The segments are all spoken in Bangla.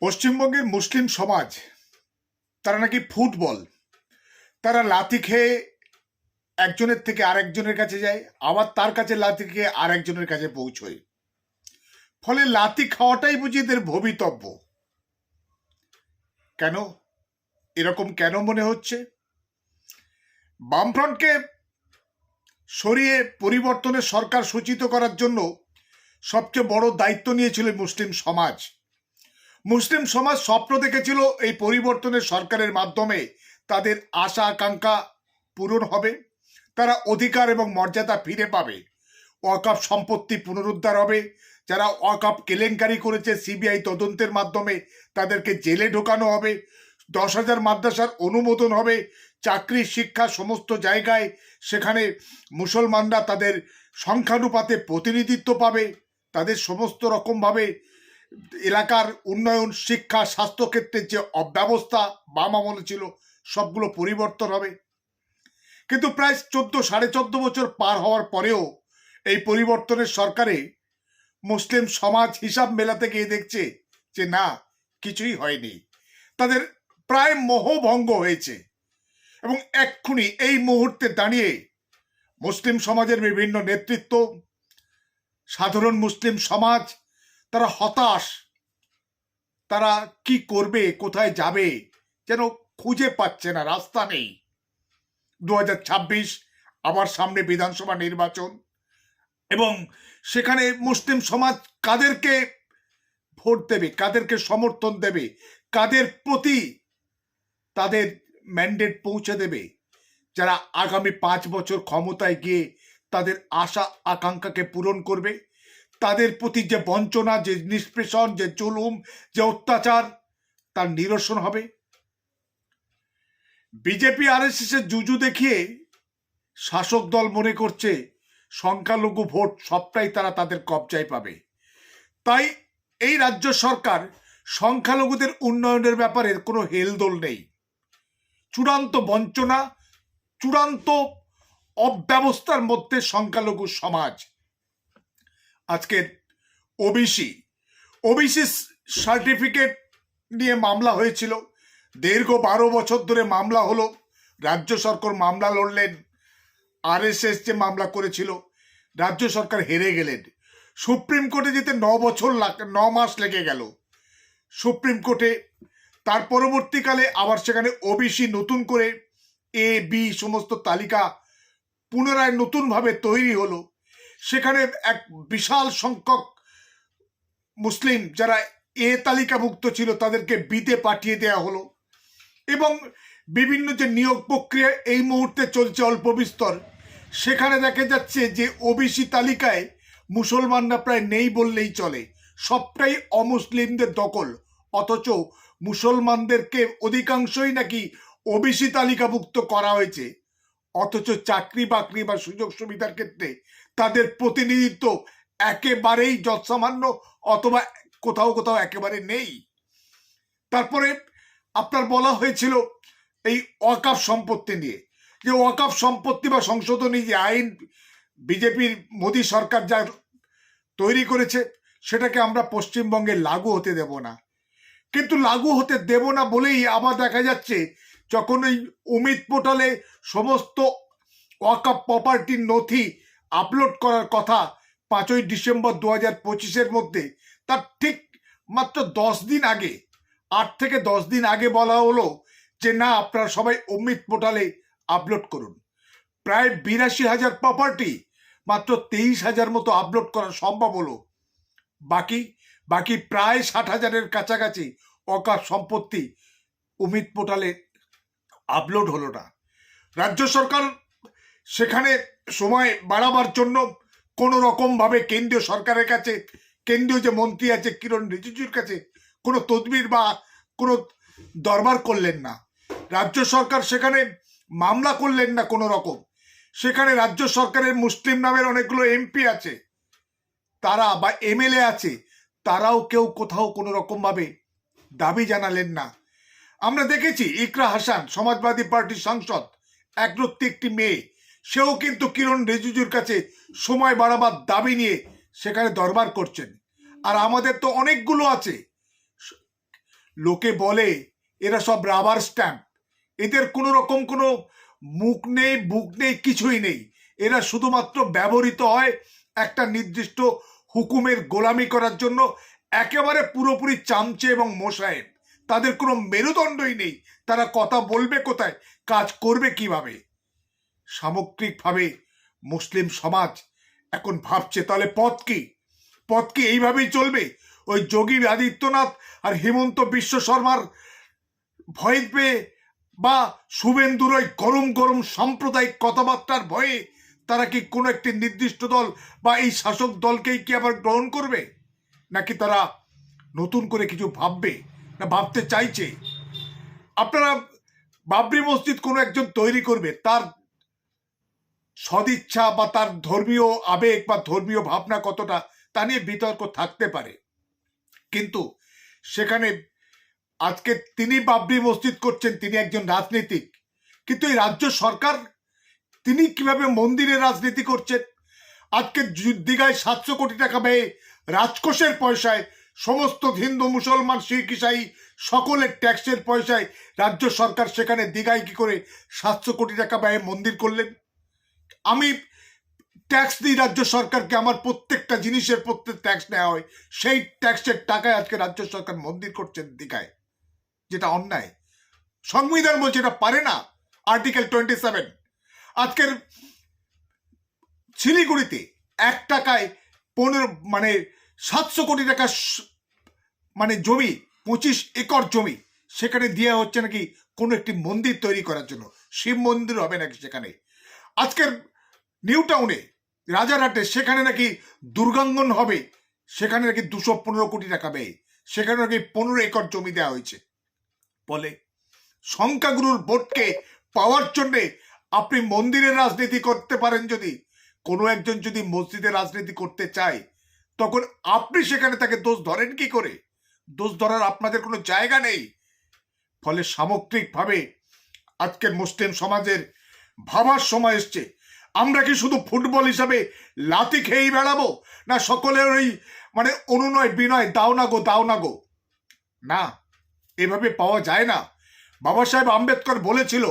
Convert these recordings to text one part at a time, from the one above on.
পশ্চিমবঙ্গের মুসলিম সমাজ তারা নাকি ফুটবল, তারা লাথি খেয়ে একজনের থেকে আরেকজনের কাছে যায়, আবার তার কাছে লাথি খেয়ে আরেকজনের কাছে পৌঁছয়। ফলে লাথি খাওয়াটাই বুঝি এদের ভবিতব্য। কেন এরকম কেন মনে হচ্ছে? বামফ্রন্টকে সরিয়ে পরিবর্তনের সরকার সূচিত করার জন্য সবচেয়ে বড় দায়িত্ব নিয়েছিল মুসলিম সমাজ। মুসলিম সমাজ স্বপ্ন দেখেছিল এই পরিবর্তনের সরকারের মাধ্যমে তাদের আশা আকাঙ্ক্ষা পূরণ হবে, তারা অধিকার এবং মর্যাদা ফিরে পাবে, ওয়াকফ সম্পত্তি পুনরুদ্ধার হবে, যারা ওয়াকফ কেলেঙ্কারি করেছে সিবিআই তদন্তের মাধ্যমে তাদেরকে জেলে ঢোকানো হবে, 10,000 মাদ্রাসার অনুমোদন হবে, চাকরি শিক্ষা সমস্ত জায়গায় সেখানে মুসলমানরা তাদের সংখ্যানুপাতে প্রতিনিধিত্ব পাবে, তাদের সমস্ত রকমভাবে এলাকার উন্নয়ন শিক্ষা স্বাস্থ্যক্ষেত্রের যে অব্যবস্থা বাম আমলে ছিল সবগুলো পরিবর্তন হবে। কিন্তু প্রায় 14.5 বছর পার হওয়ার পরেও এই পরিবর্তনের সরকারে মুসলিম সমাজ হিসাব মেলাতে গিয়ে দেখছে যে না, কিছুই হয়নি, তাদের প্রায় মোহভঙ্গ হয়েছে। এবং এক্ষুনি এই মুহূর্তে দাঁড়িয়ে মুসলিম সমাজের বিভিন্ন নেতৃত্ব, সাধারণ মুসলিম সমাজ তারা হতাশ। তারা কি করবে, কোথায় যাবে যেন খুঁজে পাচ্ছে না, রাস্তা নেই। 2026 আবার সামনে বিধানসভা নির্বাচন, এবং সেখানে মুসলিম সমাজ কাদেরকে ভোট দেবে, কাদেরকে সমর্থন দেবে, কাদের প্রতি তাদের ম্যান্ডেট পৌঁছে দেবে, যারা আগামী 5 বছর ক্ষমতায় গিয়ে তাদের আশা আকাঙ্ক্ষাকে পূরণ করবে, তাদের প্রতি যে বঞ্চনা, যে নিষ্পেষণ, যে জুলুম, যে অত্যাচার তার নিরসন হবে। বিজেপি আরএসএস এর জুজু দেখিয়ে শাসক দল মনে করছে সংখ্যালঘু ভোট সবটাই তারা তাদের কবজায় পাবে। তাই এই রাজ্য সরকার সংখ্যালঘুদের উন্নয়নের ব্যাপারে কোনো হেলদোল নেই। চূড়ান্ত বঞ্চনা, চূড়ান্ত অব্যবস্থার মধ্যে সংখ্যালঘু সমাজ। আজকের ওবিসি সার্টিফিকেট নিয়ে মামলা হয়েছিল, দীর্ঘ 12 বছর ধরে মামলা হলো, রাজ্য সরকার মামলা লড়লেন, আরএসএস যে মামলা করেছিল রাজ্য সরকার হেরে গেলেন, সুপ্রিম কোর্টে যেতে 9 মাস লেগে গেল সুপ্রিম কোর্টে। তার পরবর্তীকালে আবার সেখানে ওবিসি নতুন করে এ বি সমস্ত তালিকা পুনরায় নতুনভাবে তৈরি হলো। সেখানে এক বিশাল সংখ্যক মুসলিম যারা এ তালিকাভুক্ত ছিল তাদেরকে বিতে পাঠিয়ে দেওয়া হলো, এবং বিভিন্ন যে নিয়োগ প্রক্রিয়া এই মুহূর্তে চলছে অল্প বিস্তর, সেখানে দেখা যাচ্ছে যে ওবিসি তালিকায় মুসলমানরা প্রায় নেই বললেই চলে, সবটাই অমুসলিমদের দখল। অথচ মুসলমানদেরকে অধিকাংশই নাকি ওবিসি তালিকাভুক্ত করা হয়েছে, অথচ চাকরি বাকরি বা সুযোগ সুবিধার ক্ষেত্রে তাদের প্রতিনিধিত্ব একেবারেই যৎসামান্য, অথবা কোথাও কোথাও একেবারে নেই। তারপরে আপনার বলা হয়েছিল এই ওয়াকফ সম্পত্তি নিয়ে, যে ওয়াকফ সম্পত্তি বা সংশোধনী যে আইন বিজেপির মোদী সরকার যা তৈরি করেছে সেটাকে আমরা পশ্চিমবঙ্গে লাগু হতে দেব না। কিন্তু লাগু হতে দেব না বলেই আবার দেখা যাচ্ছে যখন ওই উমিদ পোর্টালে সমস্ত ওয়াকফ প্রপার্টির নথি আপলোড করার কথা 5ই ডিসেম্বর 2025 মধ্যে, তার ঠিক মাত্র 10 দিন আগে, 8 থেকে 10 দিন আগে বলা হলো যে না, আপনারা সবাই উমিদ পোর্টালে আপলোড করুন। প্রায় 82,000 প্রপার্টি, মাত্র 23,000 মতো আপলোড করা সম্ভব হলো। বাকি প্রায় 60,000-এর কাছাকাছি ওয়াকফ সম্পত্তি উমিদ পোর্টালে আপলোড হলো না। রাজ্য সরকার সেখানে সময় বাড়াবার জন্য কোনো রকমভাবে কেন্দ্রীয় সরকারের কাছে, কেন্দ্রীয় যে মন্ত্রী আছে কিরণ রিজিজুর কাছে কোনো তদবির বা কোনো দরবার করলেন না। রাজ্য সরকার সেখানে মামলা করলেন না কোনো রকম। সেখানে রাজ্য সরকারের মুসলিম নামের অনেকগুলো এমপি আছে, তারা বা এমএলএ আছে, তারাও কেউ কোথাও কোনো রকমভাবে দাবি জানালেন না। আমরা দেখেছি ইকরা হাসান, সমাজবাদী পার্টির সাংসদ, একরত্তি একটি মেয়ে, সেও কিন্তু কিরণ রিজিজুর কাছে সময় বাড়াবার দাবি নিয়ে সেখানে দরবার করছেন। আর আমাদের তো অনেকগুলো আছে, লোকে বলে এরা সব রাবার স্ট্যাম্প, এদের কোনো রকম কোনো মুখ নেই, বুক নেই, কিছুই নেই। এরা শুধুমাত্র ব্যবহৃত হয় একটা নির্দিষ্ট হুকুমের গোলামি করার জন্য। একেবারে পুরোপুরি চামচে এবং মোসায়েব, তাদের কোনো মেরুদণ্ডই নেই। তারা কথা বলবে কোথায়, কাজ করবে কিভাবে? সামগ্রিকভাবে মুসলিম সমাজ এখন ভাবছে তাহলে পথ কি এইভাবেই চলবে? ওই যোগী আদিত্যনাথ আর হিমন্ত বিশ্ব শর্মার ভয় পেয়ে বা শুভেন্দুর ওই গরম গরম সাম্প্রদায়িক কথাবার্তার ভয়ে তারা কি কোনো একটি নির্দিষ্ট দল বা এই শাসক দলকেই কি আবার গ্রহণ করবে, নাকি তারা নতুন করে কিছু ভাববে, না ভাবতে চাইছে? আপনারা বাবরি মসজিদ কোনো একজন তৈরি করবে, তার সদিচ্ছা বা তার ধর্মীয় আবেগ বা ধর্মীয় ভাবনা কতটা, তা নিয়ে বিতর্ক থাকতে পারে। কিন্তু সেখানে আজকে তিনি বাবরি মসজিদ করছেন, তিনি একজন রাজনীতিক, কিন্তু এই রাজ্য সরকার তিনি কিভাবে মন্দিরের রাজনীতি করছেন? আজকে দীঘায় 700 কোটি টাকা ব্যয়ে রাজকোষের পয়সায় সমস্ত হিন্দু মুসলমান শিখ ইসাই সকলের ট্যাক্সের পয়সায় রাজ্য সরকার সেখানে দীঘায় কি করে 700 কোটি টাকা ব্যয়ে মন্দির করলেন? আমি ট্যাক্স দিই রাজ্য সরকারকে, আমার প্রত্যেকটা জিনিসের প্রত্যেক ট্যাক্স নেওয়া হয়, সেই ট্যাক্সের টাকায় আজকে রাজ্য সরকার মন্দির করছেন দীঘায়, যেটা অন্যায়। সংবিধান বলছে এটা পারে না, আর্টিকেল 27। আজকের শিলিগুড়িতে 1 টাকায় 700 কোটি টাকা মানে জমি, 25 একর জমি সেখানে দেওয়া হচ্ছে নাকি কোনো একটি মন্দির তৈরি করার জন্য। শিব মন্দির হবে নাকি সেখানে? আজকের নিউ টাউনে রাজারহাটে সেখানে নাকি দুর্গাঙ্গন হবে, সেখানে নাকি 215 কোটি টাকা ব্যয়, সেখানে নাকি 15 একর জমি দেওয়া হয়েছে। বলে সংখ্যাগুরুর ভোটকে পাওয়ার জন্যে আপনি মন্দিরের রাজনীতি করতে পারেন। যদি কোনো একজন যদি মসজিদের রাজনীতি করতে চায়, তখন আপনি সেখানে তাকে দোষ ধরেন কি করে? দোষ ধরার আপনাদের কোনো জায়গা নেই। ফলে সামগ্রিকভাবে আজকের মুসলিম সমাজের ভাবার সময় এসছে, আমরা কি শুধু ফুটবল হিসাবে লাথি খেয়েই বেড়াবো, না সকলের ওই অনুনয় বিনয় দাও না গো? না, এভাবে পাওয়া যায় না। বাবা সাহেব আম্বেদকর বলেছিল,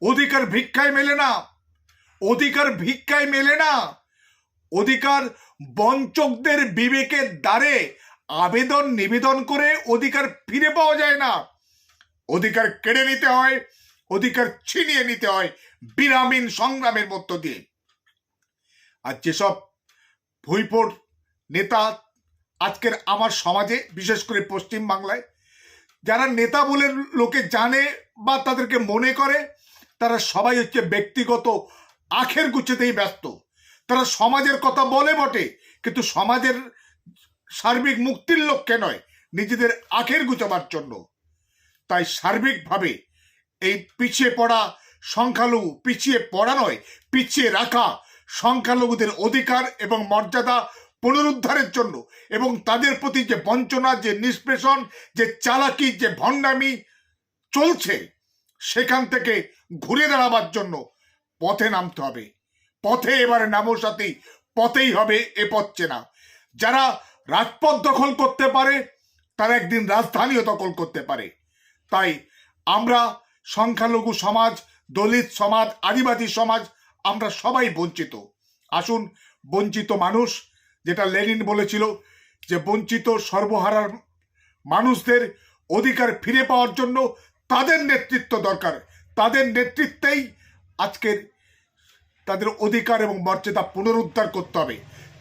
অধিকার ভিক্ষায় মেলে না, অধিকার ভিক্ষায় মেলে না, অধিকার বঞ্চকদের বিবেকের দ্বারে আবেদন নিবেদন করে অধিকার ফিরে পাওয়া যায় না। অধিকার কেড়ে নিতে হয়, অধিকার ছিনিয়ে নিতে হয় বিরামীন সংগ্রামের মধ্য দিয়ে। আর যেসব ভুইফোড় নেতা আজকের আমার সমাজে, বিশেষ করে পশ্চিম বাংলায় যারা নেতা বলে লোকে জানে বা তাদেরকে মনে করে, তারা সবাই হচ্ছে ব্যক্তিগত আখের গুছেতেই ব্যস্ত। তারা সমাজের কথা বলে বটে, কিন্তু সমাজের সার্বিক মুক্তির লক্ষ্যে নয়, নিজেদের আখের গুছাবার জন্য। তাই সার্বিকভাবে এই পিছিয়ে পড়া সংখ্যালঘু, পিছিয়ে পড়া নয়, পিছিয়ে রাখা সংখ্যালঘুদের অধিকার এবং মর্যাদা পুনরুদ্ধারের জন্য এবং তাদের প্রতি যে বঞ্চনা, যে নিষ্পেষণ, যে চালাকি, যে ভণ্ডামি চলছে, সেখান থেকে ঘুরে দাঁড়াবার জন্য পথে নামতে হবে। পথে এবারে নামো সাথী, পথেই হবে এ পথ চেনা। যারা রাজপথ দখল করতে পারে, তারা একদিন রাজধানীও দখল করতে পারে। তাই আমরা সংখ্যালঘু সমাজ, দলিত সমাজ, আদিবাসী সমাজ, আমরা সবাই বঞ্চিত। আসুন বঞ্চিত মানুষ, যেটা লেনিন বলেছিল যে বঞ্চিত সর্বহারার মানুষদের অধিকার ফিরে পাওয়ার জন্য তাদের নেতৃত্ব দরকার। তাদের নেতৃত্বেই আজকের তাদের অধিকার এবং মর্যাদা পুনরুদ্ধার করতে হবে।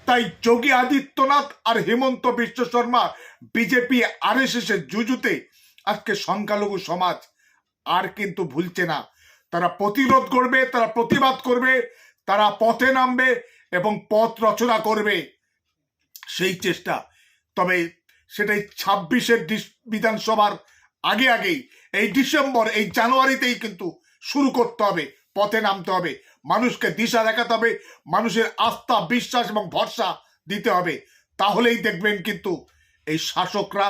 তাই যোগী আদিত্যনাথ আর হিমন্ত বিশ্ব শর্মা, বিজেপি RSS এর জুজুতে আজকে সংখ্যালঘু সমাজ আর কিন্তু ভুলছে না। তারা প্রতিরোধ করবে, তারা প্রতিবাদ করবে, তারা পথে নামবে এবং পথ রচনা করবে, সেই চেষ্টা। তবে সেটাই 26-এর বিধানসভার আগেই, এই ডিসেম্বর, এই জানুয়ারিতেই কিন্তু শুরু করতে হবে, পথে নামতে হবে, মানুষকে দিশা দেখাতে হবে, মানুষের আস্থা, বিশ্বাস এবং ভরসা দিতে হবে। তাহলেই দেখবেন কিন্তু এই শাসকরা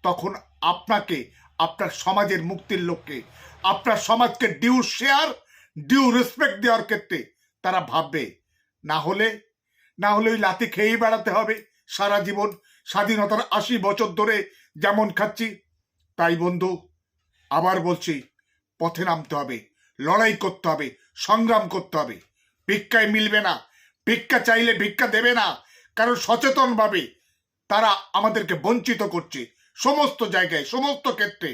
তখন আপনাকে আপনার সমাজের মুক্তির লক্ষ্যে, আপনার সমাজকে ডিউ শেয়ার, ডিউ রেসপেক্ট দেওয়ার ক্ষেত্রে তারা ভাববে। না হলে ওই লাথি খেয়েই বেড়াতে হবে সারা জীবন। স্বাধীনতার 80 বছর ধরে যেমন খাচ্ছি, তাই বন্ধু, আবার বলছি, পথে নামতে হবে, লড়াই করতে হবে, সংগ্রাম করতে হবে। ভিক্ষায় মিলবে না, ভিক্ষা চাইলে ভিক্ষা দেবে না, কারণ সচেতনভাবে তারা আমাদেরকে বঞ্চিত করছে সমস্ত জায়গায়, সমস্ত ক্ষেত্রে।